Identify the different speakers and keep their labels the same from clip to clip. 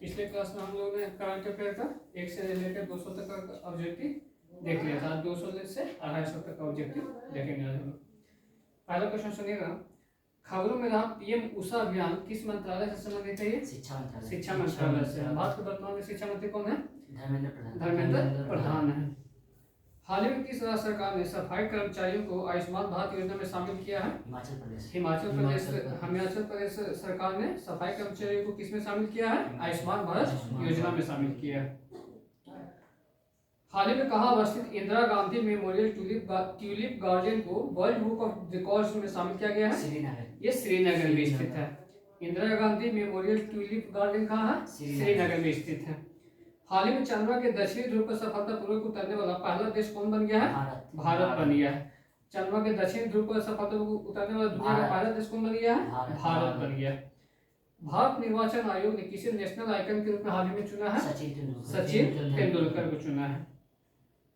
Speaker 1: पिछले क्लास में हम लोग ने करंट अफेयर का 1 से लेकर 200 तक का ऑब्जेक्टिव देख लिया था। 200 से 250 तक का ऑब्जेक्टिव देखेंगे आज हम लोग। पहला क्वेश्चन सुनिएगा, खबरों में रहा पीएम उषा अभियान किस मंत्रालय से संबंधित है?
Speaker 2: शिक्षा मंत्रालय।
Speaker 1: शिक्षा मंत्रालय से। भारत के वर्तमान में शिक्षा मंत्री कौन है?
Speaker 2: धर्मेंद्र
Speaker 1: प्रधान है। हाल ही में किस राज्य सरकार ने सफाई कर्मचारियों को आयुष्मान भारत योजना में शामिल किया है? हिमाचल प्रदेश सरकार ने सफाई कर्मचारियों को किस में शामिल किया है? आयुष्मान भारत योजना में शामिल किया है। हाल ही में कहाँ अवस्थित Indira Gandhi memorial tulip garden को वर्ल्ड बुक ऑफ रिकॉर्ड्स में शामिल किया गया है?
Speaker 2: श्रीनगर।
Speaker 1: ये श्रीनगर में स्थित है। Indira Gandhi memorial tulip garden कहाँ है? श्रीनगर में स्थित है। हाल ही में चंद्रमा के दक्षिणी ध्रुव पर सफलतापूर्वक उतरने वाला पहला देश कौन बन गया है? भारत बन गया है। चंद्रमा के दक्षिणी ध्रुव पर सफलतापूर्वक उतरने वाला दुनिया का पहला देश कौन बन गया है? भारत बन गया। भारत निर्वाचन आयोग ने किसे नेशनल आइकन के रूप में हाल ही में चुना है? सचिन तेंदुलकर को चुना है।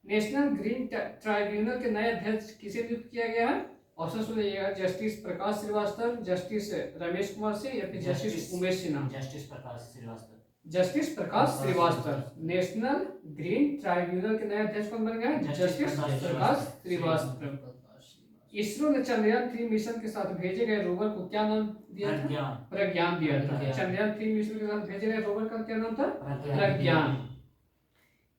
Speaker 1: नेशनल ग्रीन ट्राइब्यूनल के नए अध्यक्ष किसे नियुक्त किया गया है? ऑप्शन सुनिएगा, जस्टिस प्रकाश श्रीवास्तव, जस्टिस रमेश कुमार सिंह या फिर जस्टिस उमेश सिन्हा? जस्टिस प्रकाश श्रीवास्तव। नेशनल ग्रीन ट्राइब्यूनल के नए अध्यक्ष कौन बन गए? जस्टिस प्रकाश श्रीवास्तव। इसरो ने चंद्रयान 3 मिशन के साथ भेजे गए रोवर को क्या नाम दिया था? प्रज्ञान दिया था। चंद्रयान 3 मिशन के साथ भेजे गए रोवर का क्या नाम था? प्रज्ञान।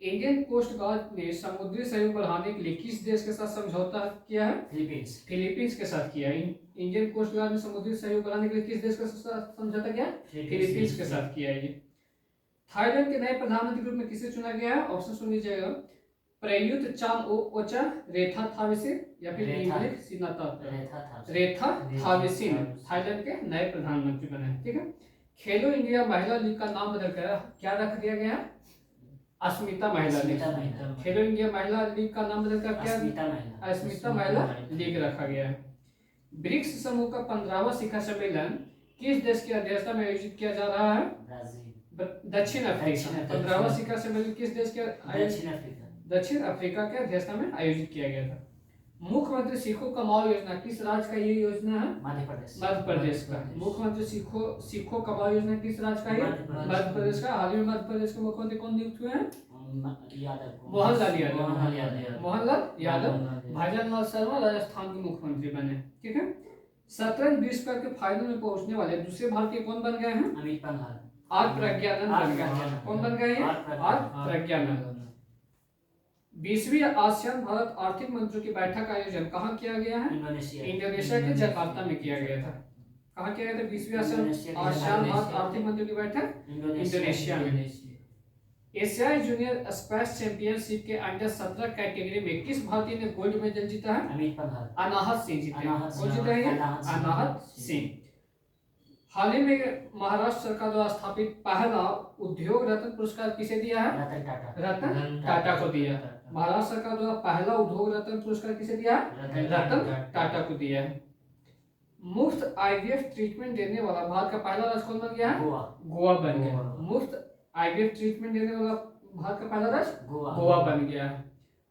Speaker 1: इंडियन कोस्ट गार्ड ने समुद्री सहयोग बढ़ाने के लिए किस देश के साथ समझौता किया है? फिलीपींस के साथ किया है। इंडियन कोस्ट गार्ड ने समुद्री सहयोग बढ़ाने के लिए किस देश के साथ समझौता किया? फिलीपींस के साथ किया है। थाईलैंड के नए प्रधानमंत्री के रूप में किसे चुना गया है? ऑप्शन सुन लीजिएगा, प्रयुत चान-ओ-चा, रेथा थाविसिन या फिर इंग्लिश सिनाता। रेथा थाविसिन थाईलैंड के नए प्रधानमंत्री बने। ठीक है। खेलो इंडिया महिला लीग का नाम बदलकर क्या रख दिया गया? अस्मिता महिला लीग। खेलो इंडिया महिला लीग का नाम बदलकर क्या? अस्मिता महिला लीग रखा गया है। ब्रिक्स समूह का 15वां शिखर सम्मेलन किस देश की अध्यक्षता में आयोजित किया जा रहा है? दक्षिण अफ्रीका। 15वां शिखर सम्मेलन किस देश के? दक्षिण अफ्रीका के अध्यक्षता में आयोजित किया गया था। मुख्यमंत्री सीखो कमाओ योजना किस राज्य का ये योजना है? मध्य प्रदेश का। मुख्यमंत्री सीखो कमाओ योजना किस राज्य का है? मध्य प्रदेश का। हाल ही में मध्य प्रदेश के मुख्यमंत्री कौन नियुक्त हुए हैं? मोहनलाल यादव। भाईजान लाल शर्मा राजस्थान के मुख्यमंत्री बने। ठीक है। शतरंज विश्व कप के फाइनल में पहुंचने वाले दूसरे भारतीय कौन बन गए हैं? आर प्रज्ञानंद बन गए। कौन बन गए हैं? आर प्रज्ञानंद। 20वीं आसियान भारत आर्थिक मंत्रियों की बैठक का आयोजन कहाँ किया गया है? इंडोनेशिया के जकार्ता में किया गया था। कहाँ किया गया था 20वीं आसियान भारत आर्थिक मंत्रियों की बैठक? इंडोनेशिया में। एशियाई जूनियर स्क्वैश चैंपियनशिप के अंडर 17 कैटेगरी में किस भारतीय ने गोल्ड मेडल जीता है? अनाहत सिंह जीते। कौन जीता है? अनाहत सिंह। हाल ही में महाराष्ट्र सरकार द्वारा स्थापित पहला उद्योग रत्न पुरस्कार किसे दिया है? रतन टाटा को दिया। महाराष्ट्र सरकार द्वारा पहला उद्योग रत्न पुरस्कार किसे दिया? रतन टाटा को दिया है। मुफ्त आईवीएफ ट्रीटमेंट देने वाला भारत का पहला राज्य कौन बन गया है? गोवा बन गया। मुफ्त आईवीएफ ट्रीटमेंट देने वाला भारत का पहला राज्य गोवा बन गया है।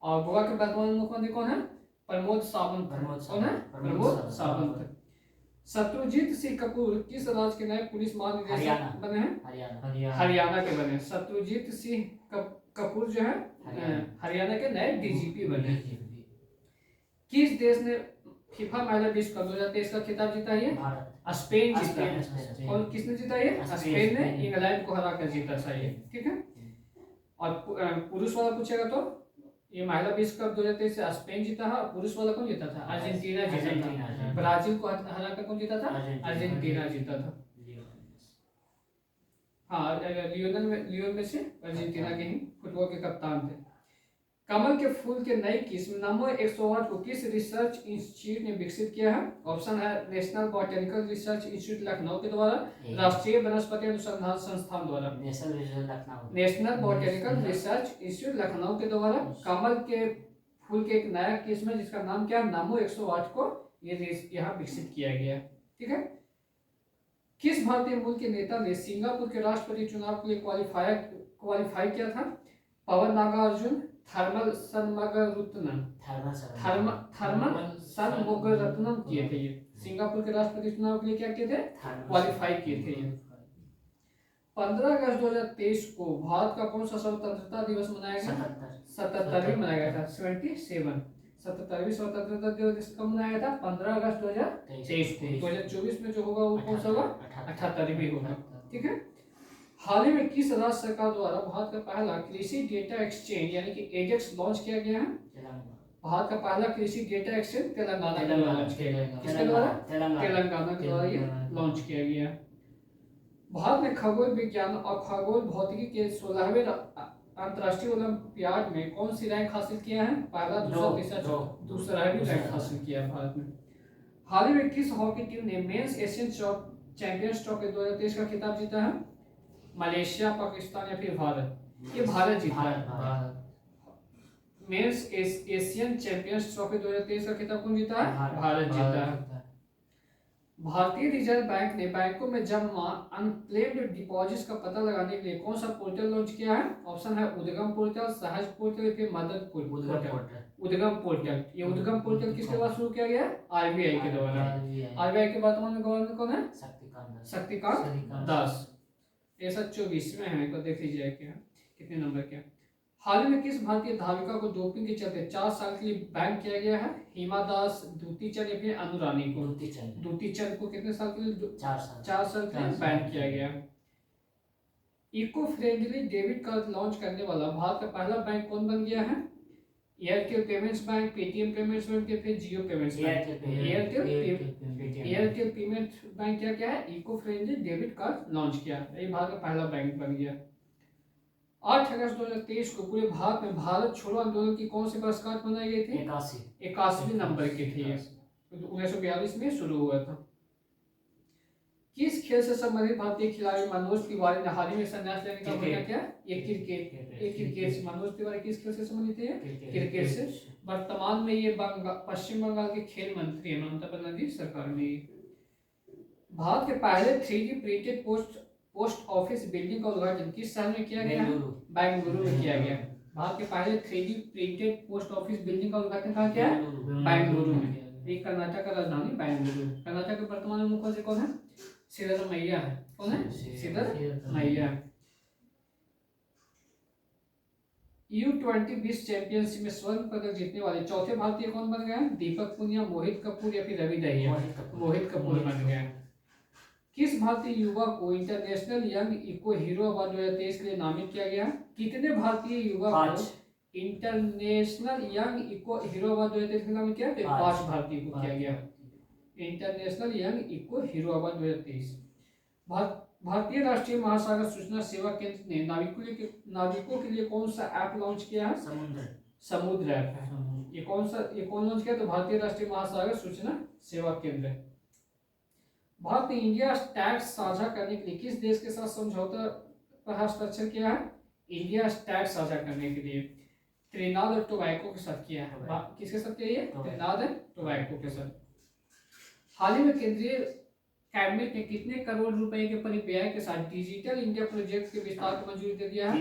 Speaker 1: और गोवा के वर्तमान मुख्यमंत्री कौन है? प्रमोद सावंत। कौन है? प्रमोद सावंत। शत्रुजीत सिंह कपूर किस राज्य के नए पुलिस महानिदेशक बने हैं? हरियाणा के बने। शत्रुजीत सिंह कपूर जो है हरियाणा के नए डीजीपी बने। किस देश ने फीफा महिला विश्व कप 2023 का खिताब जीता है? स्पेन जीता। और किसने जीता है? स्पेन ने इंग्लैंड को हराकर जीता था ये। ठीक है। और पुरुष वाला पूछेगा तो ये महिला विश्व कप 2023 से स्पेन जीता है। पुरुष वाला कौन जीता था? अर्जेंटीना जीता था। ब्राजील को हराकर कौन जीता था? अर्जेंटीना जीता था। हाँ, लियोनेल मेसी अर्जेंटीना के ही फुटबॉल के कप्तान थे। कमल के फूल के नई किस्म नमो 108 को किस रिसर्च इंस्टीट्यूट ने विकसित किया है? ऑप्शन है national botanical research institute Lucknow के द्वारा, राष्ट्रीय वनस्पति अनुसंधान संस्थान द्वारा। National botanical research institute Lucknow के द्वारा कमल के फूल के एक नया किस्म है जिसका नाम क्या है? नमो 108 को ये यहाँ विकसित किया गया। ठीक है। किस भारतीय मूल के नेता ने सिंगापुर के राष्ट्रपति चुनाव के लिए क्वालिफाई किया था? पवन नागार्जुन, थर्मल सनमगरत्नम किए थे ये। सिंगापुर के राष्ट्रपति चुनाव के लिए क्या किए थे? क्वालिफाई किए थे ये। 15 अगस्त 2023 को भारत का कौन सा स्वतंत्रता दिवस मनाया गया? 77वीं मनाया गया था, 77। 77वीं स्वतंत्रता दिवस कब मनाया था? 15 अगस्त 2023 को। 2024 में जो होगा वो कौन सा होगा? 78वीं होगा। ठीक है। हाल ही में किस राज्य सरकार द्वारा भारत का पहला कृषि डेटा एक्सचेंज यानी कि एजेक्स लॉन्च किया गया है? भारत का पहला कृषि डेटा एक्सचेंज तेलंगाना के द्वारा लॉन्च किया गया। किसके द्वारा? तेलंगाना के द्वारा ये लॉन्च किया गया। भारत ने खगोल विज्ञान और खगोल भौतिकी के 16वें अंतर्राष्ट्रीय ओलंपियाड में कौन सी रैंक हासिल किया है? पहला, दूसरा, तीसरा, चौथा। दूसरा रैंक हासिल किया है भारत ने। हाल ही में किस हॉकी टीम ने मेंस एशियन चैंपियंस ट्रॉफी 2023 का खिताब जीता है? मलेशिया, पाकिस्तान या फिर भारत? ये भारत जीता है। मेंस एशियन चैंपियंस ट्रॉफी 2023 का खिताब कौन जीता है? भारत जीता है। भारतीय रिजर्व बैंक ने बैंकों में जमा अनक्लेम्ड डिपॉजिट्स का पता लगाने के लिए कौन सा पोर्टल लॉन्च किया है? ऑप्शन है उद्गम पोर्टल, सहज पोर्टल या फिर मदद पोर्टल। उद्गम पोर्टल। ये उद्गम पोर्टल किसके द्वारा शुरू किया गया? आरबीआई के द्वारा। आरबीआई के वर्तमान में गवर्नर कौन है? शक्तिकांत दास। ऐसा 24 में है, तो देख लीजिए क्या कितने नंबर क्या। हाल ही में किस भारतीय धाविका को डोपिंग के चलते 4 साल के लिए बैन किया गया है? हिमा दास, द्युति चंद या फिर अनु रानी को? द्युति चंद को कितने साल के लिए? 4 साल के लिए बैन किया गया। Eco friendly debit card launch करने वाला भारत का पहला बैंक कौन बन गया है? Airtel payments bank, Paytm payments bank या फिर Jio payments bank? Airtel payment bank क्या है? Eco friendly debit card launch किया। ये भारत का पहला बैंक बन गया। 8 अगस्त 2023 को पूरे भारत में भारत छोड़ो आंदोलन की कौन सी वर्षगांठ मनाई गई थी? 81वें नंबर की थी। 1942 में शुरू हुआ था। किस खेल से संबंधित भारतीय खिलाड़ी मनोज तिवारी ने हाल ही में संन्यास लेने का फैसला किया? ये क्रिकेट से। मनोज तिवारी किस खेल से संबंधित है? क्रिकेट से। वर्तमान में ये पश्चिम बंगाल के खेल मंत्री है ममता बनर्जी सरकार में। भारत के पहले 3D printed post office building का उद्घाटन किस शहर में किया गया? बेंगलुरु में किया गया। भारत के पहले 3D printed post office building का उद्घाटन कहाँ किया है? बेंगलुरु में। एक कर्नाटक का राजधानी बेंगलुरु। कर्नाटक के वर्तमान में मुख्यमंत्री कौन है? सिद्धरामैया है। कौन है? सिद्धरामैया। U20 विश्व चैंपियनशिप में स्वर्ण पदक जीतने वाले चौथे भारतीय कौन बन गए? दीपक पुनिया, मोहित कपूर या फिर रवि दहिया? मोहित कपूर बन गए। किस भारतीय युवा को international young eco hero award 2023 के लिए नामित किया गया? कितने भारतीय युवा को international young eco hero award 2023 के लिए नामित किया? 5 भारतीय को किया गया international young eco hero award 2023। भारतीय राष्ट्रीय महासागर सूचना सेवा केंद्र ने नाविकों के लिए कौन सा ऐप लॉन्च किया है? समुद्र ऐप है। ये कौन लॉन्च किया? तो भारतीय राष्ट्रीय महासागर सूचना सेवा केंद्र। भारत ने इंडिया टैक्स साझा करने के लिए किस देश के साथ समझौता पर हस्ताक्षर किया है? इंडिया टैक्स साझा करने के लिए त्रिनाद और टोबैको के साथ किया है। किसके साथ किया है? त्रिनाद और टोबैको के साथ। हाल ही में केंद्रीय कैबिनेट ने कितने करोड़ रुपए के परिव्यय के साथ डिजिटल इंडिया प्रोजेक्ट के विस्तार को मंजूरी दे दिया है?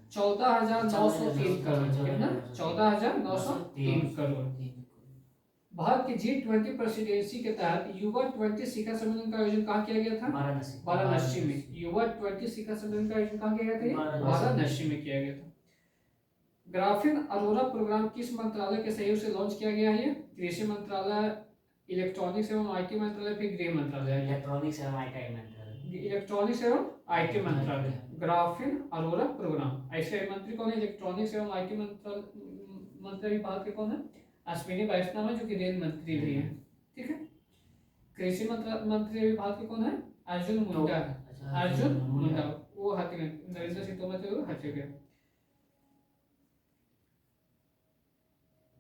Speaker 1: 14,903 करोड़। कितना? 14,903 करोड़। भारत की G20 प्रेसिडेंसी के तहत युवा 20 शिखर सम्मेलन का आयोजन कहाँ किया गया था? वाराणसी में। युवा 20 शिखर सम्मेलन का आयोजन कहाँ किया गया था? वाराणसी में किया गया था। ग्राफीन अरोरा प्रोग्राम किस मंत्रालय के सहयोग से लॉन्च किया गया है? कृषि मंत्रालय, इलेक्ट्रॉनिक्स एवं आईटी मंत्रालय, फिर गृह मंत्रालय? इलेक्ट्रॉनिक्स एवं आईटी मंत्रालय। Graphene aurora program. ऐसे मंत्री कौन है? इलेक्ट्रॉनिक्स एवं आईटी मंत्री भारत के कौन है? अश्विनी वैष्णव है, जो कि रेल मंत्री भी हैं। ठीक है। कृषि मंत्री भारत के कौन है? अर्जुन मुंडा। अर्जुन मुंडा वो हट गए, नरेंद्र सिंह तोमर थे वो हट गए।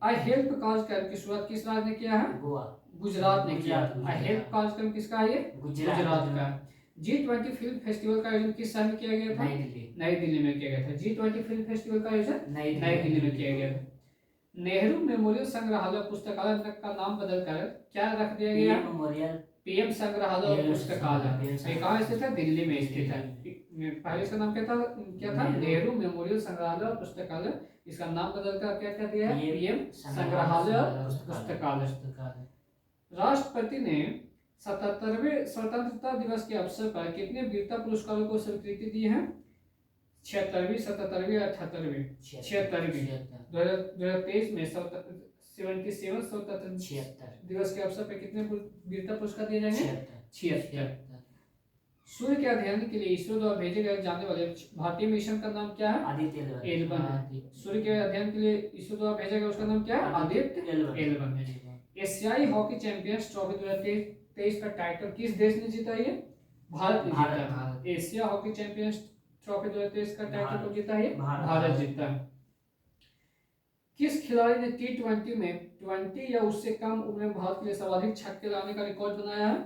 Speaker 1: आई हेल्प कार्यक्रम की शुरुआत किस राज्य ने किया है? गुजरात ने किया। आई हेल्प कार्यक्रम किसका है? गुजरात का। G20 फिल्म फेस्टिवल का आयोजन किस साल में किया गया था? नई दिल्ली में किया गया था। G20 फिल्म फेस्टिवल का आयोजन नई दिल्ली में किया गया था। नेहरू मेमोरियल संग्रहालय पुस्तकालय का नाम बदलकर क्या रख दिया गया? पीएम संग्रहालय और पुस्तकालय। कहाँ स्थित है? दिल्ली में स्थित है। पहले इसका नाम क्या था? नेहरू मेमोरियल संग्रहालय और पुस्तकालय। इसका नाम बदलकर क्या कर दिया है? पीएम संग्रहालय और पुस्तकालय। राष्ट्रपति ने 77वें स्वतंत्रता दिवस के अवसर पर कितने वीरता पुरस्कारों को स्वीकृति दी है? 76वीं, 77वीं, 78वीं? 76वीं। 2023 में 77 स्वतंत्रता दिवस के अवसर पर कितने वीरता पुरस्कार दिए जाएंगे? 76। सूर्य के अध्ययन के लिए इसरो द्वारा भेजे गए जाने वाले भारतीय मिशन का नाम क्या है?
Speaker 2: आदित्य
Speaker 1: एल1। सूर्य के अध्ययन के लिए इसरो द्वारा भेजा गया उसका नाम क्या है? आदित्य एल1। एशियाई हॉकी चैंपियंस ट्रॉफी 2023 का टाइटल किस देश ने जीता? ये भारत ने जीता। एशिया हॉकी चैंपियंस ट्रॉफी 2023 का टाइटल को जीता है भारत जीता। किस खिलाड़ी ने T20 में 20 या उससे कम उम्र में भारत के लिए सर्वाधिक छक्के लगाने का रिकॉर्ड बनाया है?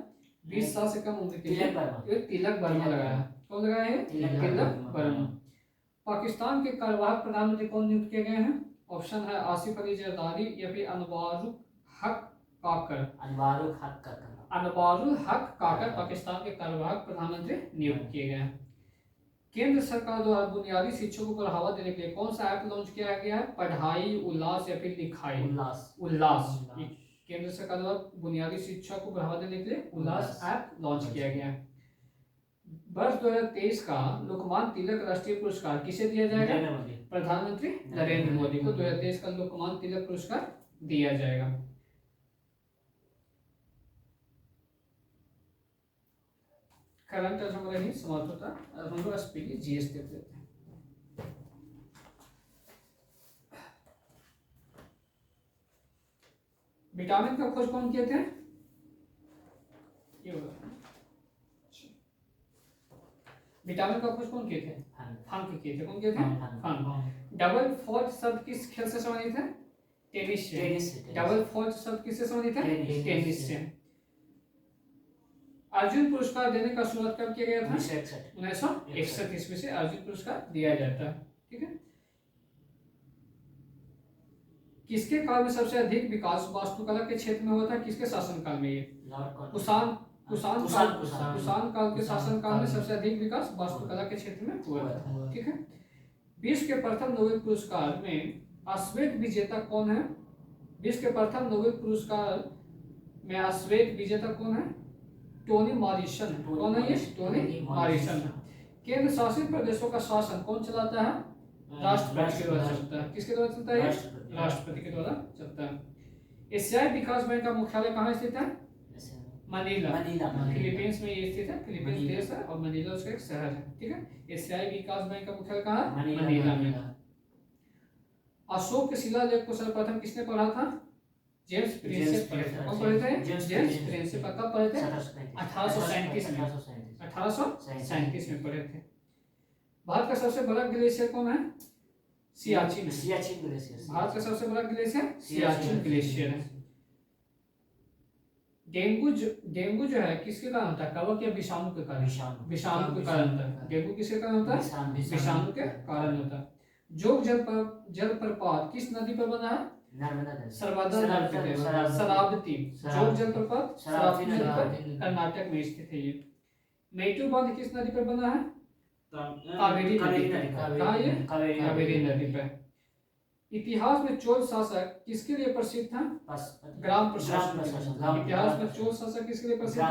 Speaker 1: 20 साल से कम उम्र के लिए तिलक वर्मा लगाया। कौन लगाया है? तिलक वर्मा। पाकिस्तान के कार्यवाहक प्रधानमंत्री कौन नियुक्त किए गए हैं? ऑप्शन है आसिफ अली जरदारी या फिर अनवारुल हक काकर। अनवारुल हक काकर पाकिस्तान के कार्यवाहक प्रधानमंत्री नियुक्त किए गए हैं। केंद्र सरकार द्वारा बुनियादी शिक्षा को बढ़ावा देने के लिए कौन सा ऐप लॉन्च किया गया है? पढ़ाई, उल्लास या फिर लिखाई? उल्लास। केंद्र सरकार द्वारा बुनियादी शिक्षा को बढ़ावा देने के लिए उल्लास ऐप लॉन्च किया गया है। वर्ष 2023 का लोकमान्य तिलक राष्ट्रीय पुरस्कार किसे दिया जाएगा? प्रधानमंत्री नरेंद्र मोदी को 2023 का लोकमान्य तिलक पुरस्कार दिया जाएगा। करंट हमारा ही समाप्त होता है। अब हम लोग स्पीड जीएस देख लेते हैं। विटामिन का खोज कौन किए थे? ये होगा। विटामिन का खोज कौन किए थे? फंक किए थे। कौन किए थे? फंक। डबल फॉल्ट शब्द किस खेल से संबंधित है? टेनिस से। डबल फॉल्ट शब्द किससे संबंधित है? टेनिस से। अर्जुन पुरस्कार देने का शुरुआत कब किया गया था? 1961 ईस्वी से अर्जुन पुरस्कार दिया जाता है। ठीक है। किसके काल में सबसे अधिक विकास वास्तुकला के क्षेत्र में हुआ था? किसके शासनकाल में? ये कुषाण काल के शासनकाल में सबसे अधिक विकास वास्तुकला के क्षेत्र में हुआ था। ठीक है। विश्व के प्रथम नोबेल पुरस्कार में अश्वेत विजेता कौन है? विश्व के प्रथम नोबेल पुरस्कार में अश्वेत विजेता कौन है? Tony Morrison. कौन है ये? Tony Morrison. केंद्र शासित प्रदेशों का शासन कौन चलाता है? राष्ट्रपति के द्वारा चलता है। किसके द्वारा चलता है? राष्ट्रपति के द्वारा चलता है। एशियाई विकास बैंक का मुख्यालय कहाँ स्थित है? मनीला। फिलीपींस में ये स्थित है। फिलीपींस देश है और मनीला उसका एक शहर है। ठीक है। एशियाई विकास बैंक का मुख्यालय कहाँ है? मनीला में। अशोक के शिलालेख को सर्वप्रथम किसने पढ़ा था? जेम्स प्रिंसेप पढ़े थे। कौन पढ़े थे? James Prinsep. कब पढ़े थे? 1837 में। 1837 में पढ़े थे। भारत का सबसे बड़ा ग्लेशियर कौन है? सियाचिन। भारत का सबसे बड़ा ग्लेशियर सियाचिन ग्लेशियर है। डेंगू जो है किसके कारण होता है? कवक या विषाणु के कारण? विषाणु के कारण होता है। डेंगू किसके कारण होता है? विषाणु के कारण होता है। जोग जलप्रपात किस नदी पर बना है? सर्वदा नदी पर। शरावती। जोग जलप्रपात शरावती नदी पर कर्नाटक में स्थित है ये। मेटू बांध किस नदी पर बना है? कावेरी नदी पर। कहाँ ये? कावेरी नदी पर। इतिहास में चोल शासक किसके लिए प्रसिद्ध था? ग्राम प्रशासन। इतिहास में चोल शासक किसके लिए प्रसिद्ध था?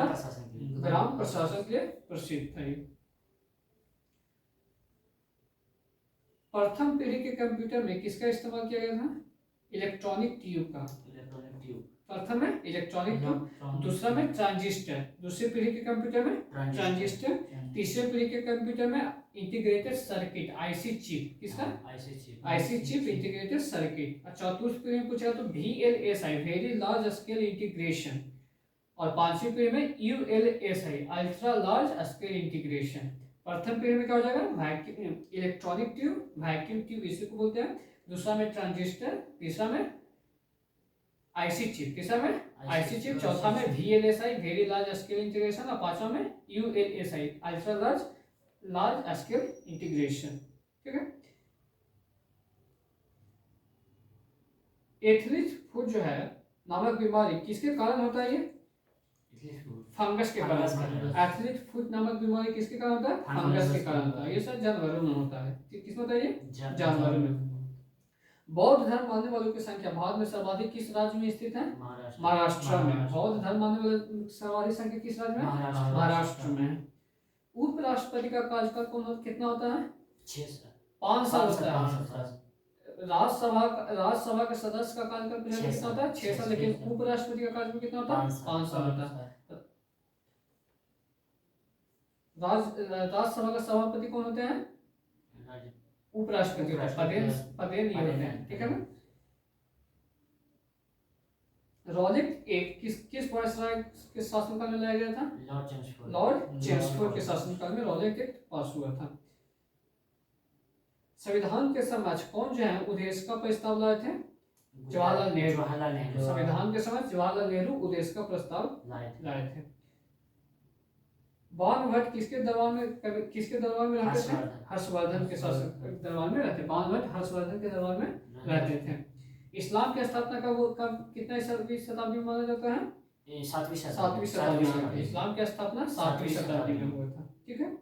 Speaker 1: ग्राम प्रशासन के लिए प्रसिद्ध था। प्रथम पीढ़ी के कंप्यूटर में किसका इस्तेमाल किया गया था? इलेक्ट्रॉनिक ट्यूब का। प्रथम में इलेक्ट्रॉनिक ट्यूब, दूसरा में ट्रांजिस्टर। दूसरी पीढ़ी के कंप्यूटर में ट्रांजिस्टर। तीसरे पीढ़ी के कंप्यूटर में इंटीग्रेटेड सर्किट, आईसी चिप। किसका? IC chip, integrated circuit. और चौथी पीढ़ी में पूछा तो VLSI, very large scale integration. और पांचवी पीढ़ी में ULSI, ultra large scale integration. प्रथम पीढ़ी में क्या हो जाएगा? इलेक्ट्रॉनिक ट्यूब, वैक्यूम ट्यूब इसी को बोलते हैं। दूसरा में ट्रांजिस्टर, तीसरा में आईसी चिप। तीसरा में आईसी चिप, चौथा में VLSI, very large scale integration. और पांचवा में ULSI, ultra large scale integration. ठीक है। एथलीट फुट जो है नामक बीमारी किसके कारण होता है? ये फंगस के कारण। एथलीट फुट नामक बीमारी किसके कारण होता है? फंगस के कारण होता है। ये सब जानवरों में होता है। किसमें होता है? ये जानवरों में। बौद्ध धर्म मानने वालों की संख्या भारत में सर्वाधिक किस राज्य में स्थित है? महाराष्ट्र में। बौद्ध धर्म मानने वाले सर्वाधिक संख्या किस राज्य में? महाराष्ट्र में। उपराष्ट्रपति का कार्यकाल कितना होता है? 5 साल होता है। राज्यसभा के सदस्य का कार्यकाल कितना होता है? 6 साल। लेकिन उपराष्ट्रपति का कार्यकाल कितना होता है? 5 साल होता है। राज्यसभा का सभापति कौन होते हैं? उपराष्ट्रपति होते हैं। पदेन ये होते हैं, ठीक है ना। रॉलेट एक्ट किस वायसराय के शासनकाल में लाया गया था? लॉर्ड चेम्सफोर्ड के शासनकाल में रॉलेट एक्ट पास हुआ था। संविधान के समक्ष कौन जो है उद्देश्य का प्रस्ताव लाए थे? जवाहरलाल नेहरू। संविधान के समक्ष जवाहरलाल नेहरू उद्देश्य का प्रस्ताव लाए थे। बाण भट्ट किसके दरबार में रहते थे? हर्षवर्धन के शासक दरबार में रहते। बाण भट्ट हर्षवर्धन के दरबार में रहते थे। इस्लाम की स्थापना कब कितनी शताब्दी में माना जाता है? 7वीं शताब्दी में। इस्लाम की स्थापना 7वीं शताब्दी में हुआ था, ठीक है।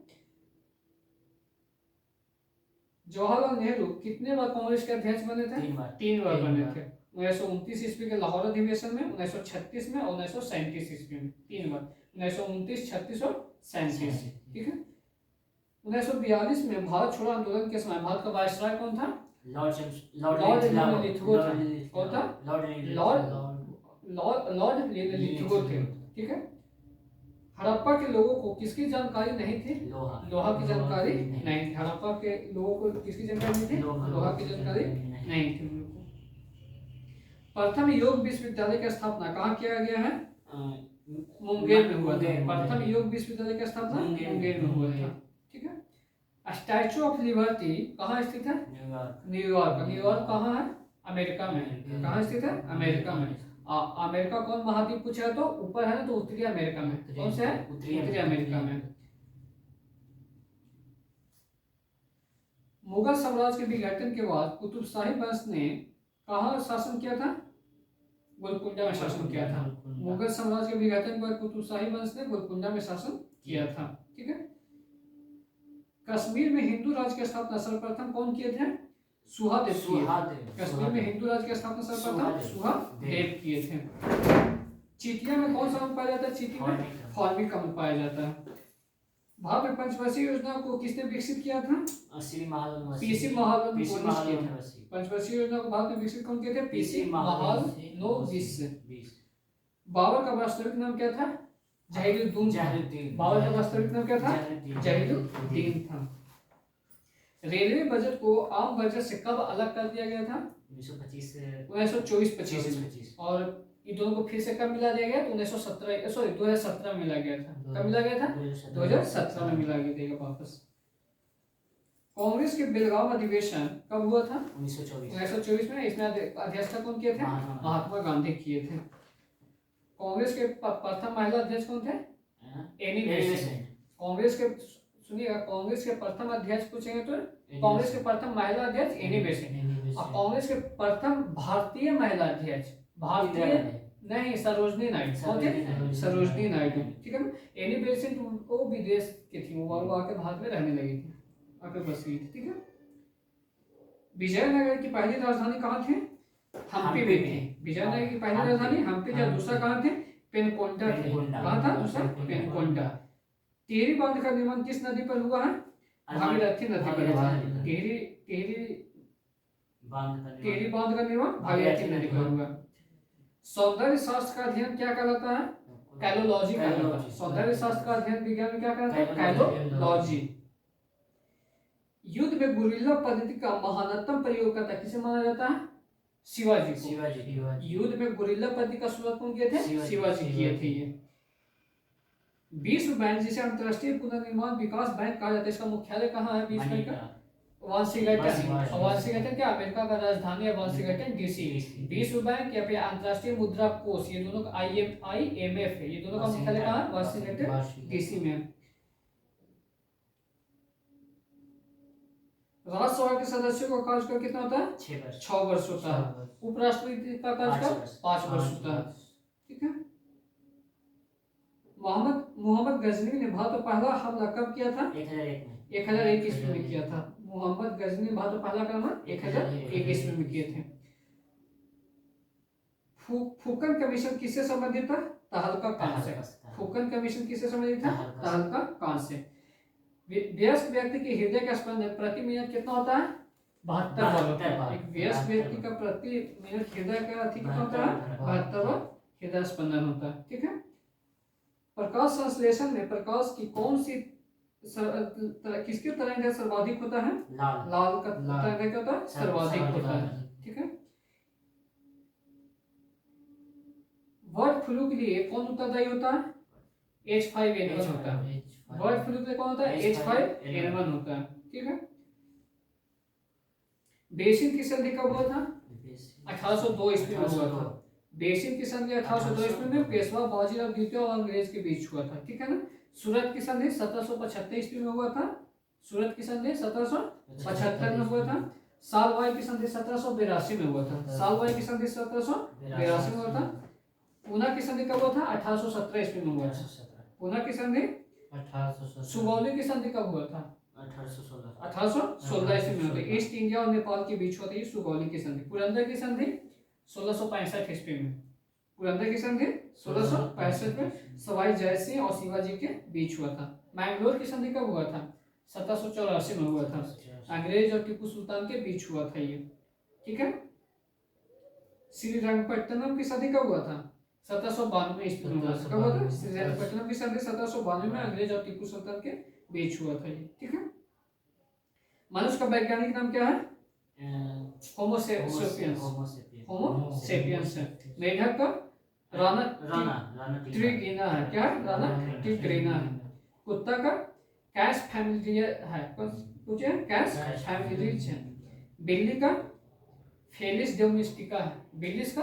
Speaker 1: जवाहरलाल नेहरू कितने बार कांग्रेस के अध्यक्ष बने थे? 3 बार बने थे। 1929 ईस्वी के लाहौर अधिवेशन में, 1936 में और 1937 ईस्वी में। 3 बार, 1929, 36 और 37, ठीक है। 1942 में भारत छोड़ो आंदोलन के समय भारत का वायसराय कौन था? लॉर्ड लिथगो था। कौन था? लॉर्ड लिथगो थे, ठीक है। हड़प्पा के लोगों को किसकी जानकारी नहीं थी? लोहा की जानकारी नहीं थी। हड़प्पा के लोगों को किसकी जानकारी नहीं थी? लोहा की जानकारी नहीं थी उनको। प्रथम योग विश्वविद्यालय की स्थापना कहाँ किया गया है? मुंगेर में हुआ था। प्रथम योग विश्वविद्यालय की स्थापना मुंगेर में हुआ था, ठीक है। स्टैचू ऑफ लिबर्टी कहाँ स्थित है? न्यूयॉर्क। न्यूयॉर्क कहाँ है? अमेरिका में। कहाँ स्थित है? अमेरिका में। अमेरिका कौन महाद्वीप पूछा है तो ऊपर है ना, तो उत्तरी अमेरिका में। कौन से है? उत्तरी अमेरिका में। मुगल साम्राज्य के विघटन के बाद कुतुब शाही वंश ने कहाँ शासन किया था? गोलकुंडा में शासन किया था। मुगल साम्राज्य के विघटन के बाद कुतुब शाही वंश ने गोलकुंडा में शासन किया था, ठीक है। कश्मीर में हिंदू राज्य की स्थापना सर्वप्रथम कौन किए थे? सुहादेव। कश्मीर में हिंदू राज्य की स्थापना सर्वप्रथम सुहादेव किए थे। चीटिया में कौन सा अम्ल पाया जाता है? चीटी में फॉर्मिक अम्ल पाया जाता है। भारत में पंचवर्षीय योजना को किसने विकसित किया था? पीसी महालनोबिस। पंचवर्षीय योजना को भारत में विकसित कौन किए थे? पीसी महालनोबिस। बाबर का वास्तविक नाम क्या था? जहीरुद्दीन। बाबर का वास्तविक नाम क्या था? जहीरुद्दीन था। रेलवे बजट को आम बजट से कब अलग कर दिया गया था? 1924-25। और ये दोनों को फिर से कब मिला दिया गया? तो 2017 में मिला गया था। कब मिला गया था? 2017 में मिला गया वापस। कांग्रेस के बेलगाम अधिवेशन कब हुआ था? 1924 में। इसमें अध्यक्षता कौन किए थे? महात्मा गांधी किए थे। कांग्रेस के प्रथम महिला अध्यक्ष कौन थे? Annie Besant. कांग्रेस के सुनिएगा, कांग्रेस के प्रथम अध्यक्ष पूछेंगे तो कांग्रेस के प्रथम महिला अध्यक्ष एनी बेसेंट। और कांग्रेस के प्रथम भारतीय महिला अध्यक्ष नहीं, सरोजनी नायडू। कौन थे? सरोजनी नायडू, ठीक है ना। एनी बेसेंट वो विदेश की थी, वो आके भारत में रहने लगी थी, आके बस गई थी, ठीक है। विजयनगर की पहली राजधानी कहाँ थी? हम्पी में थी। विजयनगर की पहली राजधानी हम्पी। जब दूसरा कहाँ थे? पेनकोंडा थे। कहाँ था दूसरा? पेनकोंडा। टिहरी बांध का निर्माण किस नदी पर हुआ है? भागीरथी नदी पर हुआ है। टिहरी बांध का निर्माण भागीरथी नदी पर हुआ। सौंदर्य शास्त्र का अध्ययन क्या कहलाता है? कैलोलॉजी कहलाता है। सौंदर्य शास्त्र का अध्ययन विज्ञान में क्या कहलाता है? कैलोलॉजी। युद्ध में गुरिल्ला पद्धति का महानतम प्रयोगकर्ता किसे माना जाता है? शिवाजी को। युद्ध में गुरिल्ला पद्धति का शुरुआत कौन किए थे? शिवाजी किए थे। ये विश्व बैंक जिसे अंतरराष्ट्रीय पुनर्निर्माण विकास बैंक कहा जाता है, इसका मुख्यालय कहाँ है? विश्व बैंक का वाशिंगटन। वाशिंगटन क्या अमेरिका का राजधानी है? Washington DC. विश्व बैंक या फिर अंतरराष्ट्रीय मुद्रा कोष, ये दोनों का IMF है, ये दोनों का मुख्यालय कहाँ है? वाशिंगटन डीसी में। राज्यसभा के सदस्यों का कार्यकाल कितना होता है? 6 वर्ष होता है। उपराष्ट्रपति का कार्यकाल 5 वर्ष होता है, ठीक है। मोहम्मद गजनवी ने भारत पर पहला हमला कब किया था?
Speaker 2: 1001 में।
Speaker 1: 1001 ईस्वी में किया था। मोहम्मद गजनवी ने भारत पर पहला हमला 1001 ईस्वी में किए थे। फुकन कमीशन किससे संबंधित था? तहलका कांड से। फुकन कमीशन किससे संबंधित था? तहलका कांड से। वयस्क व्यक्ति के हृदय का स्पंदन प्रति मिनट कितना होता है? 72 बार होता है। एक वयस्क व्यक्ति का प्रति मिनट हृदय का कितना होता है? 72 बार हृदय स्पंदन होता है। ठीक है। प्रकाश संश्लेषण में प्रकाश की कौन सी किसके तरंग सर्वाधिक होता है? लाल का तरंग क्या होता है? सर्वाधिक होता है। ठीक है। बर्ड फ्लू के लिए कौन उत्तरदायी होता है? H5N1 होता है। बर्ड फ्लू के लिए कौन होता है? H5N1 होता है। ठीक है। बेसिन की संधि कब हुआ था? 1802 ईस्वी में हुआ था। बेसिन की संधि 1802 ईस्वी में पेशवा बाजीराव द्वितीय और अंग्रेज के बीच हुआ था। ठीक है ना। सूरत की संधि 1775 ईस्वी में हुआ था। सूरत की संधि 1775 में हुआ था। सालवाई की संधि 1782 में हुआ था। सालवाई की संधि 1782 में हुआ था। पूना की संधि कब हुआ था? 1817 ईस्वी में हुआ था। पूना की संधि 1817। सुगौली की संधि कब हुआ था? 1816 ईस्वी में हुआ था। ईस्ट इंडिया और नेपाल के बीच होती है सुगौली की संधि। पुरंदर की संधि 1665 ईस्वी में। पुरंदर की संधि 1665 में सवाई जयसिंह और शिवाजी के बीच हुआ था। मैंगलोर की संधि कब हुआ था? 1784 में हुआ था। अंग्रेज और टीपू सुल्तान के बीच हुआ था ये। ठीक है। श्रीरंगपट्टनम की संधि कब हुआ था? 1792 ईस्वी में हुआ था। कब हुआ था? श्रीरंगपट्टनम की संधि 1792 में अंग्रेज और टीपू सुल्तान के बीच हुआ था ये। ठीक है। मनुष्य का वैज्ञानिक नाम क्या है? होमो सेपियंस। होमो सेपियंस है। मेढक का राना ट्रिगिना है। क्या है? राना ट्रिगिना है। कुत्ता का कैस फैमिलियर है। कुछ है? कैस फैमिलियर है। बिल्ली का फेलिस डोमेस्टिका है। बिल्ली का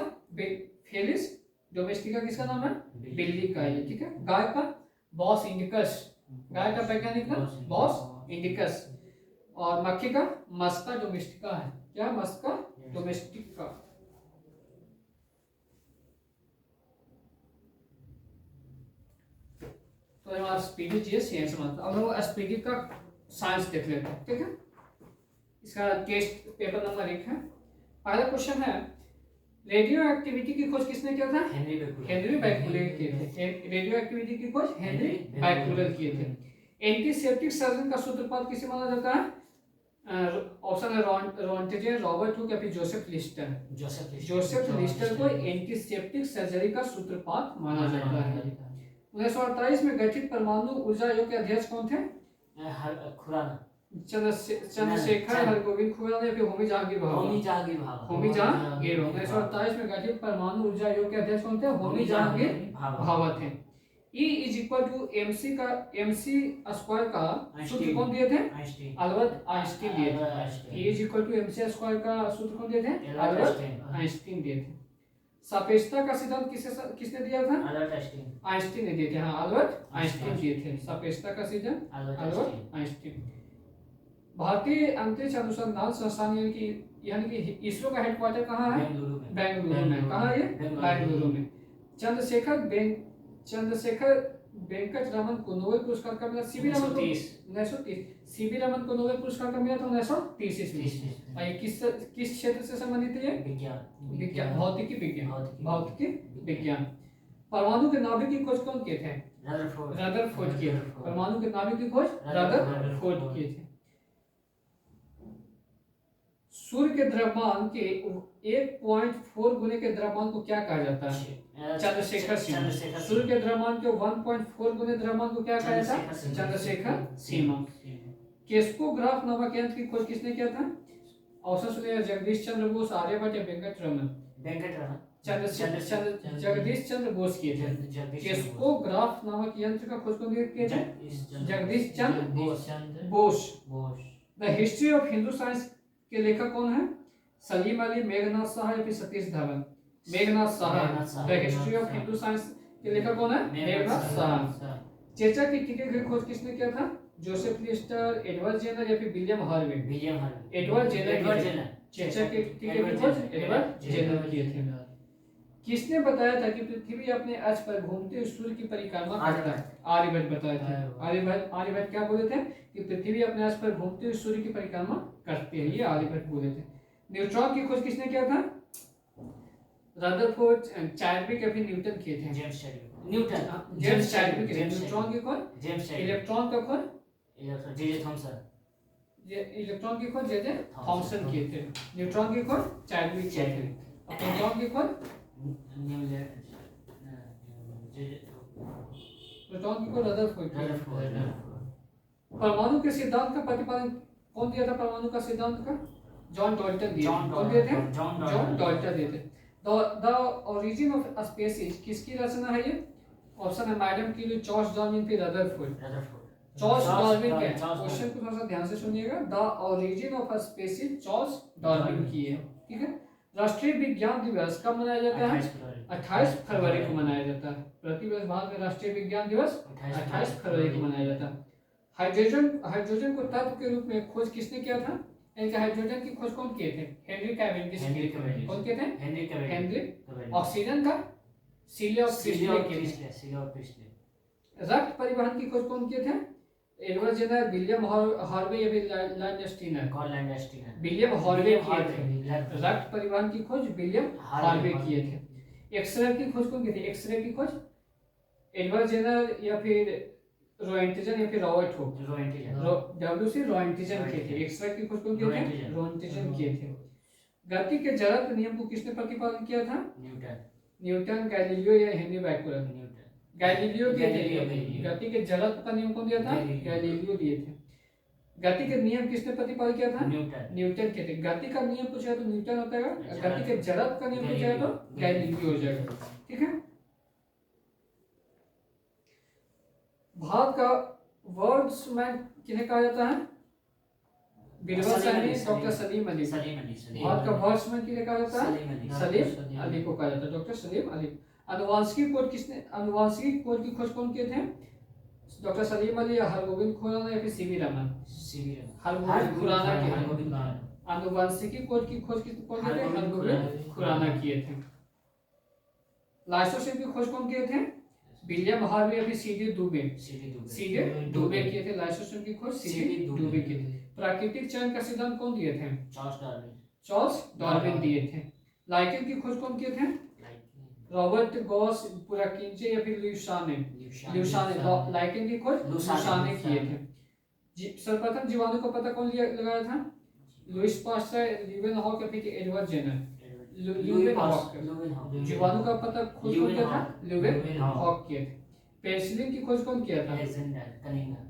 Speaker 1: फेलिस डोमेस्टिका किसका नाम है? बिल्ली का ये। ठीक है। गाय का बॉस इंडिकस। गाय का वैज्ञानिक नाम बॉस इंडिकस। और मक्खी का मस्का डोमेस्टिका है। क्या? मस्का डोमेस्टिका। तो हमारा स्पीडी जीएस यहीं से मतलब। अब हम स्पीडी का साइंस देख लेते हैं। ठीक है। इसका टेस्ट पेपर नंबर 1 है। पहला क्वेश्चन है, रेडियो एक्टिविटी की खोज किसने किया था? हेनरी बैक्यूलेट किए थे। रेडियो एक्टिविटी की खोज हेनरी बैक्यूलेट किए थे। एंटीसेप्टिक सर्जन का सूत्रपात किसे माना जाता है? ऑप्शन है रॉन्टेजे, रॉबर्ट हुक या फिर जोसेफ लिस्टर। जोसेफ लिस्टर को एंटीसेप्टिक सर्जरी का सूत्रपात माना जाता है। 1948 में गठित परमाणु ऊर्जा आयोग के अध्यक्ष कौन थे?
Speaker 2: खुराना।
Speaker 1: चंद्रशेखर हरगोविंद खुराना या फिर होमी जहांगीर भाभा। होमी जहांगीर। 1948 में गठित परमाणु ऊर्जा आयोग के अध्यक्ष कौन थे? होमी जहांगीर भाभा थे। E is equal to MC का MC स्क्वायर का सूत्र कौन दिए थे? अल्बर्ट आइंस्टीन दिए थे। E is equal to MC square का सूत्र कौन दिए थे? अल्बर्ट आइंस्टीन दिए थे। सापेक्षता का सिद्धांत किसने दिया था? आइंस्टीन ने दिए थे। हाँ, अल्बर्ट आइंस्टीन दिए थे। सापेक्षता का सिद्धांत अल्बर्ट आइंस्टीन। भारतीय अंतरिक्ष अनुसंधान संस्थान यानी कि इसरो का हेडक्वार्टर कहाँ है? बेंगलुरु में। कहाँ है ये? बेंगलुरु में। चंद्रशेखर वेंकट रमन को नोबेल पुरस्कार कब मिला? सीवी रमन को 1930। सीवी रमन को नोबेल पुरस्कार कब मिला था? 1930 ईस्वी। और ये किस क्षेत्र से संबंधित है? विज्ञान, भौतिकी विज्ञान। परमाणु के नाभिक की खोज कौन किए थे? रदरफोर्ड किए थे। परमाणु के नाभिक की खोज रदरफोर्ड किए थे। सूर्य के द्रव्यमान के 1.4 गुने के द्रव्यमान को क्या कहा जाता है? चंद्रशेखर सीमा। सूर्य के द्रव्यमान के 1.4 गुने द्रव्यमान को क्या कहा जाता है? चंद्रशेखर सीमा। केस्कोग्राफ नामक यंत्र की खोज किसने किया था? ऑप्शन सुनिए, जगदीश चंद्र बोस, आर्यभट्ट या वेंकट रमन। जगदीश चंद्र बोस किए थे। केस्कोग्राफ नामक यंत्र का खोज कौन किए थे? Jagdish Chandra Bose. The history of Hindu science के लेखक कौन है? सलीम अली, मेघनाथ साहा या फिर Satish Dhawan. Meghnath Saha. The history of Hindu science के लेखक कौन है? मेघनाथ साहा। चेचा की टीके की खोज किसने किया था? जोसेफ लिस्टर, एडवर्ड जेनर या फिर विलियम हार्वे। Edward Jenner. चेचा के टीके की खोज एडवर्ड जेनर किए थे। किसने बताया था कि पृथ्वी अपने अक्ष पर घूमते हुए सूर्य की परिक्रमा करता है? आर्यभट्ट बताया था। आर्यभट्ट क्या बोले थे कि पृथ्वी अपने अक्ष पर घूमते हुए सूर्य की परिक्रमा करते हैं, ये आर्यभट्ट बोले थे। न्यूट्रॉन की खोज किसने किया था? रदरफोर्ड, चैडविक या फिर न्यूटन किए थे?
Speaker 2: James Chadwick. Newton.
Speaker 1: James Chadwick. Neutron की खोज
Speaker 2: जेम्स चैडविक।
Speaker 1: इलेक्ट्रॉन का खोज
Speaker 2: जे थॉमसन।
Speaker 1: इलेक्ट्रॉन की खोज जे थॉमसन किए थे। न्यूट्रॉन की खोज चैडविक किए थे। प्रोटॉन की खोज प्रोटॉन की खोज रदरफोर्ड किए थे। परमाणु के सिद्धांत का प्रतिपादन कौन दिया था? परमाणु का सिद्धांत का जॉन डॉल्टन दिए। कौन दिए थे? जॉन डॉल्टन दिए थे। द ओरिजिन ऑफ स्पीसीज किसकी रचना है ये? ऑप्शन है मैडम क्यूरी, चार्ल्स डार्विन, फिर रदरफोर्ड। चार्ल्स डार्विन के क्वेश्चन को थोड़ा सा ध्यान से सुनिएगा। The origin of species Charles Darwin की है, ठीक है। राष्ट्रीय विज्ञान दिवस कब मनाया जाता है? 28 फरवरी को मनाया जाता है। प्रतिवर्ष भारत में राष्ट्रीय विज्ञान दिवस 28 फरवरी को मनाया जाता है। हाइड्रोजन को तत्व के रूप में खोज किसने किया था? यानी कि हाइड्रोजन की खोज कौन किए थे? हेनरी कैवेंडिश किए थे। कौन किए थे? हेनरी। ऑक्सीजन का सीले ऑफ प्रिस्टले। रक्त परिवहन की खोज कौन किए थे? एडवर्ड जेनर, विलियम हार्वे या फिर लैंडस्टीनर? विलियम हार्वे किए थे। रक्त परिवहन की खोज विलियम हार्वे किए थे। एक्सरे की खोज कौन किए थे? एक्सरे की खोज एडवर्ड जेनर या फिर रोएंटिजन या फिर रॉबर्ट हुक? डब्ल्यूसी रोएंटिजन किए थे। एक्सरे की खोज कौन किए थे? रोएंटिजन किए थे। गति के जड़त्व नियम को किसने प्रतिपादन किया था? न्यूटन, गैलीलियो या हेनरी बैक्यूलर? गैलीलियो किए थे। गति के जड़त्व का नियम कौन दिया था? गैलीलियो दिए थे। गति के नियम किसने प्रतिपादित किया था? न्यूटन किए थे। गति का नियम पूछा तो न्यूटन होता है, गति के जड़त्व का नियम पूछा तो गैलीलियो हो जाएगा, ठीक है। भारत का वर्ड्समैन किन्हें कहा जाता है? बीरबल सैनी, डॉक्टर सलीम अली। भारत का वर्ड्समैन किन्हें कहा जाता है? सलीम अली को कहा जाता है, डॉक्टर सलीम अली। आनुवांशिकी कोड की खोज कौन किए थे? डॉक्टर सलीम अली या हरगोविंद खुराना या फिर सीवी रमन? हरगोविंद खुराना किए थे। आनुवांशिकी कोड की खोज कौन किए थे? हरगोविंद खुराना किए थे। लाइसोसोम की खोज कौन किए थे? विलियम हार्वे या फिर सीडी दुबे? सीडी दुबे किए थे। लाइसोसोम की खोज सीडी दुबे किए थे। प्राकृतिक चयन का सिद्धांत कौन दिए थे? चार्ल्स डार्विन दिए थे। लाइकेन की खोज कौन किए थे? रॉबर्ट गॉस, पुराकिंचे या फिर ल्यूसाने? लाइकेन की खोज ल्यूसाने किए थे। सर्वप्रथम जीवाणु का पता कौन लगाया था? लुइस पास्चर, ल्यूवेनहॉक या फिर एडवर्ड जेनर? ल्यूवेनहॉक। जीवाणु का पता खोज कौन किया था? ल्यूवेनहॉक किए थे। पेनिसिलिन की खोज कौन किया था?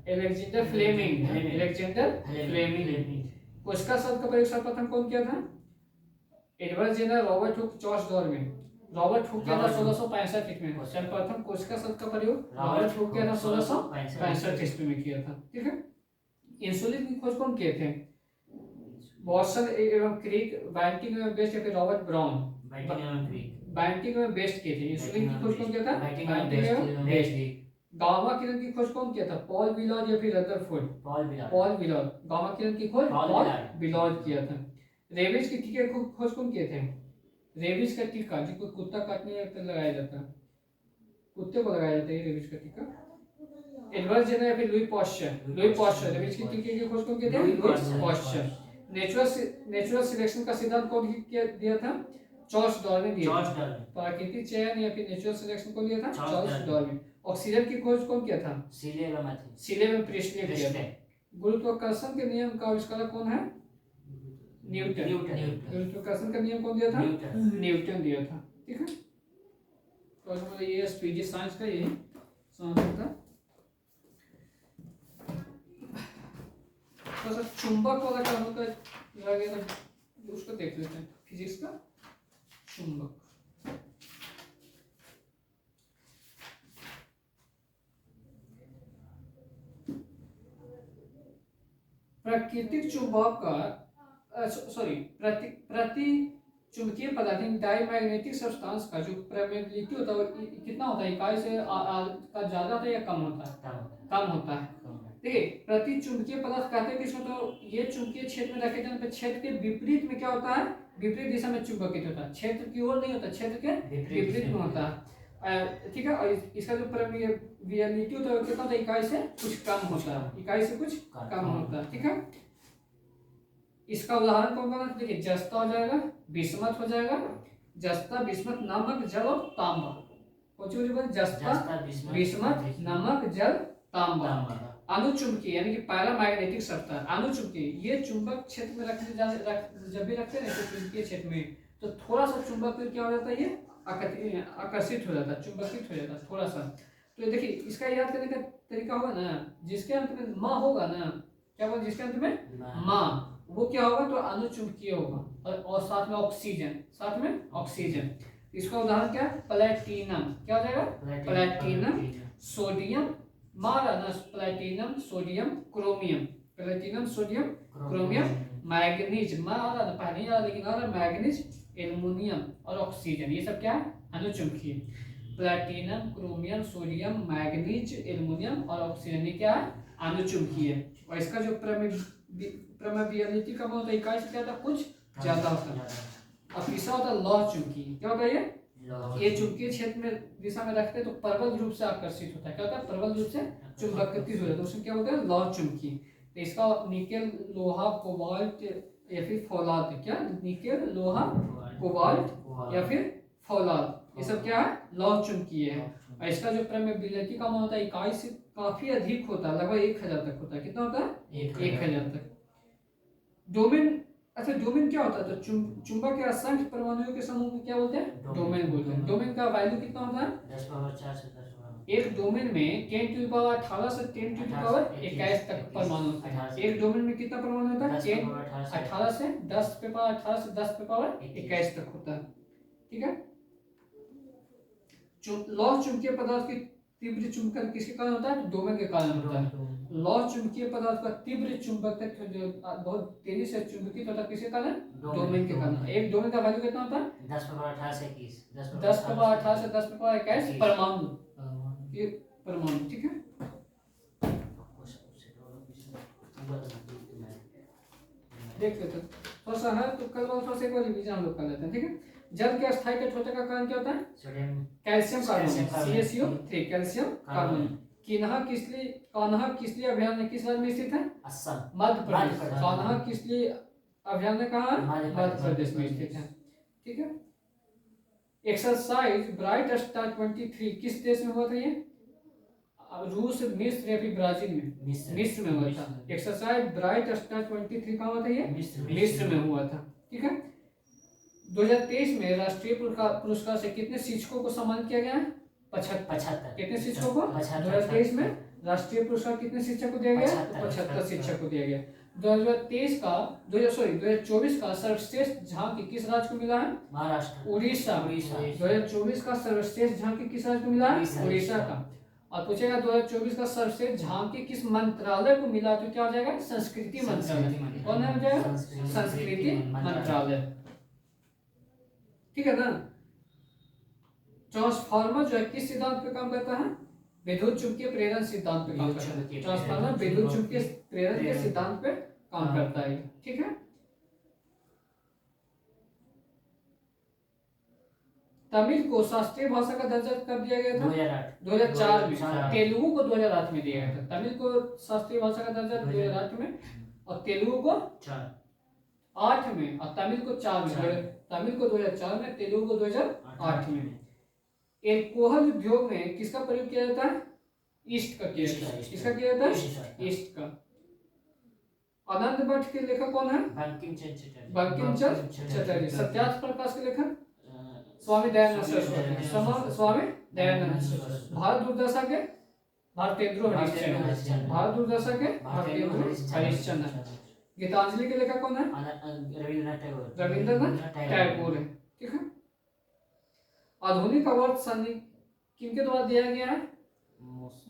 Speaker 1: Alexander Fleming. कोशिका शब्द का प्रयोग सर्वप्रथम कौन किया था? Edward Jenner, Robert Hooke, Charles Darwin? Robert Hooke किया था 1665 में। सर्वप्रथम कोशिका शब्द का प्रयोग रॉबर्ट हुक किया था 1665 ईस्वी में किया था, ठीक है। इंसुलिन की खोज कौन किए थे? वॉटसन एवं क्रिक, बैंटिंग एवं बेस्ट या फिर रॉबर्ट ब्राउन? बैंटिंग एवं बेस्ट किए थे। इंसुलिन की खोज कौन किया था? बैंटिंग एवं बेस्ट। गामा किरण की खोज कौन किया था? पॉल विलॉज या फिर रदरफोर्ड? पॉल विलॉज। गामा किरण की खोज पॉल विलॉज किया था। रेबीज के टीके की खोज कौन किए थे? रेबीज का टीका जिसको कुत्ता काटने पर लगाया जाता है, कुत्ते को लगाया जाता है रेबीज का टीका। एडवर्ड जेनर या फिर लुई पॉस्चर? रेबीज के टीके की खोज कौन किए थे? Louis Pasteur. नेचुरल सिलेक्शन का सिद्धांत कौन दिया था? चार्ल्स डार्विन दिया था। प्राकृतिक चयन या फिर नेचुरल सिलेक्शन कौन दिया था? Charles Darwin. ऑक्सीजन की खोज कौन किया था? सीले में प्रिस्टले किया था। गुरुत्वाकर्षण के नियम का आविष्कारक कौन है? न्यूटन। गुरुत्वाकर्षण का नियम कौन दिया था? न्यूटन दिया था, ठीक है। तो ये पीजी साइंस का ये समाधान था। तो चुंबक वाला क्या होता है उसको देख लेते हैं। फिजिक्स का चुंबक। प्राकृतिक चुंबक का प्रति चुंबकीय पदार्थ डायमैग्नेटिक सब्सटेंस का जो परमेबिलिटी होता है वो कितना होता है? इकाई से का ज्यादा होता है या कम होता है? कम होता है। देखिए प्रति चुंबकीय पदार्थ कहते हैं किसको, तो ये चुंबकीय क्षेत्र में रखे जाने पर क्षेत्र के विपरीत में क्या होता है, विपरीत दिशा में चुंबकित होता है, क्षेत्र की ओर नहीं होता, क्षेत्र के विपरीत में होता है। ठीक है, और इसका जो परमेबिलिटी होता है कितना होता है, इकाई से कुछ कम होता है, इकाई से कुछ कम होता है। ठीक है, इसका उदाहरण कौन कौन है, देखिए जस्ता हो जाएगा, बिस्मथ हो जाएगा, जस्ता बिस्मथ नमक जल और तांबा। जस्ता बिस्मथ नमक जल तांबा। अनुचुंबकीय यानी कि पैरामैग्नेटिक सत्ता, अनुचुंबकीय ये चुंबक क्षेत्र में जब भी रखते हैं ना तो चुंबकीय क्षेत्र में, तो थोड़ा सा चुंबक क्या हो जाता है, ये आकर्षित हो जाता है, चुंबकित हो जाता है थोड़ा सा। तो देखिए इसका याद करने का तरीका होगा ना, जिसके अंत में माँ होगा ना, क्या होगा जिसके अंत में माँ, वो क्या होगा, तो अनुचुंबकीय होगा, और साथ में ऑक्सीजन, साथ में ऑक्सीजन। इसका उदाहरण क्या है, प्लैटिनम, क्या हो जाएगा, प्लैटिनम, सोडियम, मारा ना, platinum sodium chromium, platinum sodium chromium, manganese, मारा ना पहले याद, लेकिन आ रहा मैग्नीज, एल्युमिनियम और ऑक्सीजन, ये सब क्या है, अनुचुंबकीय। Platinum, chromium, sodium, manganese, aluminium और ऑक्सीजन, ये क्या है, अनुचुंबकीय। और इसका जो परमेबिलिटी कम होता है, इकाई से क्या होता है, कुछ ज्यादा होता है। अब तीसरा होता है लौह चुंबकीय, क्या होता है, ये चुंबकीय क्षेत्र में दिशा में रखते हैं तो प्रबल रूप से आकर्षित होता है, क्या होता है, प्रबल रूप से चुंबकित हो जाता है, उसमें क्या होता है, लौह चुंबकीय। तो इसका निकेल, लोहा, कोबाल्ट या फिर फौलाद, क्या निकेल, लोहा, कोबाल्ट या फिर फौलाद, ये सब क्या है, लौह चुंबकीय है। और इसका जो परमेबिलिटी कम होता है, इकाई से काफी अधिक होता है, लगभग 1000 तक होता है, कितना होता है, 1000 तक। डोमेन, अच्छा डोमेन क्या होता है, तो चुंबक के असंख्य परमाणुओं के समूह को क्या बोलते हैं, डोमेन बोलते हैं। डोमेन का वैल्यू कितना होता है,
Speaker 2: 10⁴ से 10⁴
Speaker 1: एक डोमेन में 10⁻18 से 10⁻21 तक परमाणु होते हैं। एक डोमेन में कितना परमाणु होता है, 10⁻18 से 10⁻21 तक होता है। ठीक है, लौह चुंबकीय पदार्थ की तीव्र चुंबकन किसके कारण होता है, डोमेन के कारण होता है। लौह चुंबकीय पदार्थ का तीव्र चुंबकत्व जो बहुत तेजी से चुंबकित होता है, किसके कारण, डोमेन के कारण। एक डोमेन का वैल्यू कितना होता है,
Speaker 2: 10⁻18 से 21,
Speaker 1: 10⁻18 से 10⁻21 परमाणु, ये परमाणु। ठीक है, देख लेते हैं थोड़ा सा है, तो कल थोड़ा सा एक बार रिवीजन हम लोग कर लेते हैं। ठीक है, जल के अस्थायी कठोरता का कारण क्या होता है, calcium carbonate, CaCO3, calcium carbonate. Kanha Kisli अभयारण्य किस राज्य में स्थित है,
Speaker 2: असम,
Speaker 1: मध्य प्रदेश। कान्हा किसली अभयारण्य कहाँ है, मध्य प्रदेश में स्थित है। ठीक है, एक्सरसाइज ब्राइट स्टार 23 किस देश में हुआ था, ये रूस, मिस्र या फिर ब्राजील में, मिस्र में हुआ था। एक्सरसाइज ब्राइट स्टार 23 कहाँ हुआ था, ये मिस्र में हुआ था। ठीक है, 2023 में राष्ट्रीय पुरस्कार से कितने शिक्षकों को सम्मानित किया गया है, 75। कितने शिक्षकों को, 2023 में राष्ट्रीय पुरस्कार कितने शिक्षक को दिया गया, 75 शिक्षक को दिया गया। 2024 का सर्वश्रेष्ठ झांकी किस राज्य को मिला है,
Speaker 2: महाराष्ट्र,
Speaker 1: उड़ीसा। 2024 का सर्वश्रेष्ठ झांकी किस राज्य को मिला है, उड़ीसा का। और पूछेगा 2024 का सर्वश्रेष्ठ झांकी किस मंत्रालय को मिला, तो क्या हो जाएगा, संस्कृति मंत्रालय। कौन है हो जाएगा, संस्कृति मंत्रालय। ठीक है ना। ट्रांसफार्मर जो है किस सिद्धांत पे काम करता है, विद्युत चुंबकीय प्रेरण सिद्धांत पे काम करता है। ट्रांसफार्मर विद्युत चुंबकीय प्रेरण के सिद्धांत पे काम करता है। ठीक है, तमिल को शास्त्रीय भाषा का दर्जा कब दिया गया था, 2004 में। तेलुगु को 2008 में दिया गया था। तमिल को शास्त्रीय भाषा का दर्जा 2008 में, और तेलुगु को 8 में, और तमिल को 4 में। तमिल को 2004 में, तेलुगु को 2008 में। एल्कोहल उद्योग में किसका प्रयोग किया जाता है, ईस्ट का किया जाता है। किसका किया जाता है, ईस्ट का। आनंद मठ के लेखक कौन है, बंकिम चंद्र चटर्जी। सत्यार्थ प्रकाश के लेखक स्वामी दयानंद सरस्वती, स्वामी दयानंद सरस्वती। भारत दुर्दशा के भारतेंद्र हरिश्चंद्र, भारत दुर्दशा के भारतेंद्र हरिश्चंद्र। गीतांजलि के लेखक कौन है, रविंद्रनाथ टैगोर है। ठीक है, आधुनिक अवार्ड किनके द्वारा दिया गया है,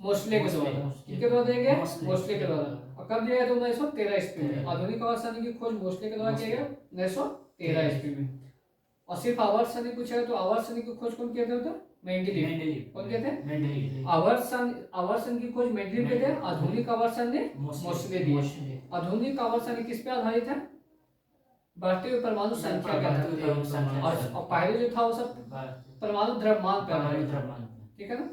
Speaker 1: मोस्ले के द्वारा। किनके द्वारा दिया गया, मोस्ले के द्वारा। और कब दिया गया, तो 1913 ईस्वी में। आधुनिक अवार्ड की खोज मोस्ले के द्वारा किया गया 1913 ईस्वी में। और सिर्फ आवर्तसानी पूछा है तो आवर्तसानी की खोज कौन कहते होता? मेंडलीव। कौन कहते हैं?
Speaker 2: मेंडलीव।
Speaker 1: आवर्तन की खोज मेंडलीव कहते हैं। आधुनिक आवर्तन ने मोस्ले दी। आधुनिक आवर्तन किस पे आधारित है? बढ़ते हुए परमाणु संख्या के आधार पर। और पहले जो था वो सब परमाणु द्रव्यमान पे आधारित था। ठीक है ना?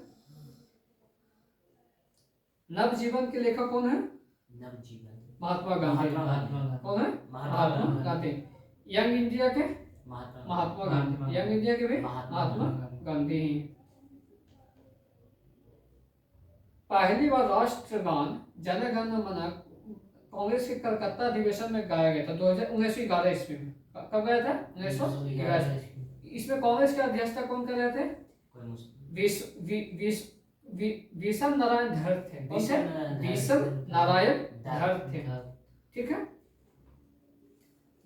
Speaker 1: नवजीवन के लेखक कौन है? महात्मा गांधी। कौन है? महात्मा गांधी। यंग इंडिया के महात्मा गांधी। यंग इंडिया के भी महात्मा गांधी ही। पहली बार राष्ट्रगान जन गण मन कांग्रेस के कलकत्ता अधिवेशन में गाया गया था 1911 ईस्वी में। कब गाया था? 1911। इसमें कांग्रेस के अध्यक्षता कौन कर रहे थे? विषम नारायण धर थे। कौन थे? विषम नारायण धर थे। ठीक है।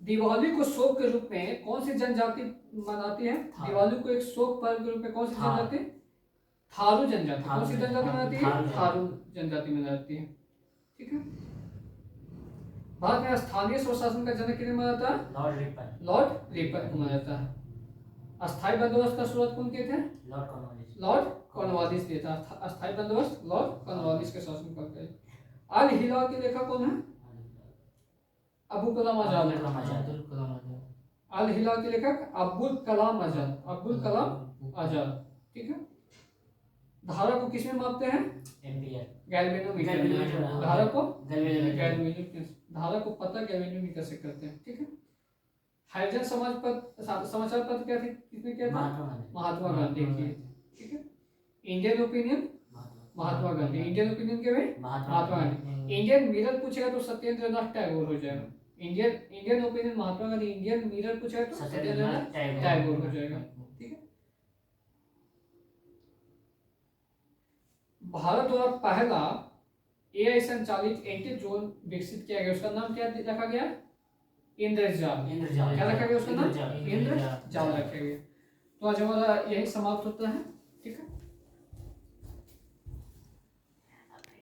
Speaker 1: दिवाली को शोक के रूप में कौन सी जनजाति मनाती है? दिवाली को एक शोक पर्व के रूप में कौन सी जनजाति? थारू जनजाति। कौन सी जनजाति मनाती है? थारू जनजाति मनाती है। ठीक है। भारत में स्थानीय स्वशासन का जनक किन्हें माना जाता है? लॉर्ड रिपन को माना जाता है। अस्थायी बंदोबस्त का शुरुआत कौन किए थे? लॉर्ड कॉर्नवालिस दिया था। अस्थायी बंदोबस्त लॉर्ड कॉर्नवालिस के शासन पर गए। अल हिलाल के लेखक कौन है? अबुल कलाम आजाद। अल हिलाल के लेखक अब्दुल कलाम आजाद। अब्दुल कलाम आजाद। ठीक है। धारा को किसमें मापते हैं? गैल्वेनोमीटर। धारा को गैल्वेनोमीटर। धारा को पता गैल्वेनोमीटर से करते हैं। ठीक है। हाइड्रोजन समाचार पत्र क्या थे? किसने किया था? महात्मा गांधी की। ठीक है। Indian opinion Mahatma Gandhi. Indian opinion के भी महात्मा गांधी। इंडियन मिरर पूछेगा तो सत्येंद्रनाथ टैगोर हो जाएगा। Indian opinion Mahatma Gandhi. Indian mirror पूछेगा तो सत्येंद्रनाथ टैगोर हो जाएगा। ठीक है। भारत द्वारा पहला एआई संचालित एंटी ड्रोन विकसित किया गया। उसका नाम क्या रखा गया? इंद्रजाल। क्या रखा गया उसका नाम? इंद्रजाल रखा गया। तो आज हमारा यही समाप्त होता है। ठीक है।